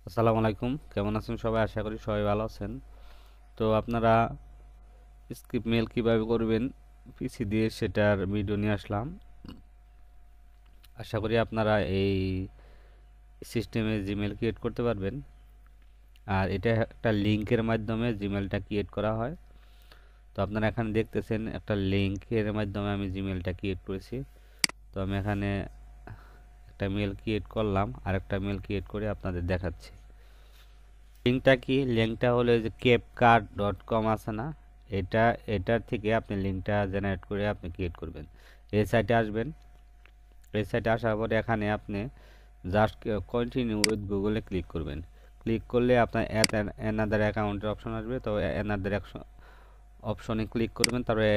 আসসালামু আলাইকুম, কেমন আছেন সবাই? আশা করি সবাই ভালো আছেন। তো আপনারা স্ক্রিপ্ট মেল কিভাবে করবেন পিসি দিয়ে সেটার ভিডিও নিয়ে আসলাম। আশা করি আপনারা এই সিস্টেমে জিমেল ক্রিয়েট করতে পারবেন। আর এটা একটা লিংকের মাধ্যমে জিমেলটা ক্রিয়েট করা হয়। তো আপনারা এখানে দেখতেছেন একটা লিংকের মাধ্যমে আমি জিমেলটা ক্রিয়েট করেছি। তো আমি এখানে একটা মেল ক্রিয়েট করলাম, আর একটা মেল ক্রিয়েট করে আপনাদের দেখাচ্ছি। লিঙ্কটা কি? লিঙ্কটা হলো যে capcard.com আছে না, এটা এটার থেকে আপনি লিঙ্কটা জেনারেট করে আপনি ক্রিয়েট করবেন। এই সাইটে আসবেন। এই সাইটে আসার পরে এখানে আপনি জাস্ট কন্টিনিউ উইথ গুগলে ক্লিক করবেন। ক্লিক করলে আপনার অ্যানাদার অ্যাকাউন্টের অপশন আসবে। তো অ্যানাদার অপশনে ক্লিক করবেন, তারপরে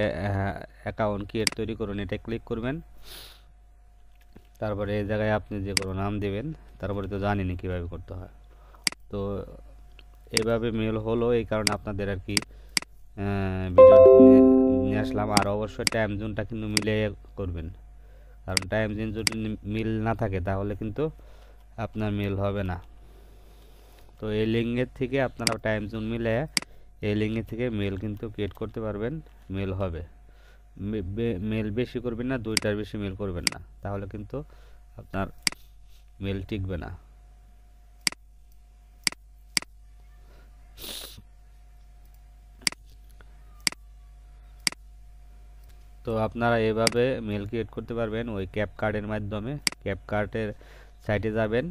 অ্যাকাউন্ট ক্রিয়েট তৈরি করুন, এটা ক্লিক করবেন। তারপরে এই জায়গায় আপনি যে কোনো নাম দেবেন। তারপরে তো জানিনি কীভাবে করতে হয়। তো এভাবে মেল হলো, এই কারণে আপনাদের আর কি ভিডিও নিয়ে আসলাম। আর অবশ্যই টাইম জোনটা কিন্তু মিলে করবেন, কারণ টাইম জোন যদি মিল না থাকে তাহলে কিন্তু আপনার মেল হবে না। তো এই লিঙ্কের থেকে আপনারা টাইম জোন মিলে এই লিঙ্কের থেকে মেল কিন্তু ক্রিয়েট করতে পারবেন, মেল হবে। মেল বেশি করবেন না, দুইটার বেশি মেল করবেন না, তাহলে কিন্তু আপনার মেল টিকবে না। তো আপনারা এভাবে মেল ক্রিয়েট করতে পারবেন ওই ক্যাপকার্ডের মাধ্যমে। ক্যাপকার্ডের সাইটে যাবেন,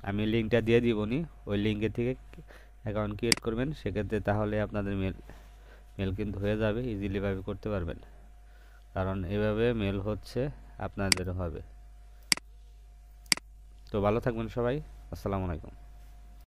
আমি লিঙ্কটা দিয়ে দিবনি, ওই লিঙ্কে থেকে অ্যাকাউন্ট ক্রিয়েট করবেন। সেক্ষেত্রে তাহলে আপনাদের মেল মেল কিন্তু হয়ে যাবে, ইজিলিভাবে করতে পারবেন, কারণ এভাবে মেল হচ্ছে, আপনাদের হবে। তো ভালো থাকবেন সবাই। আসসালামু আলাইকুম।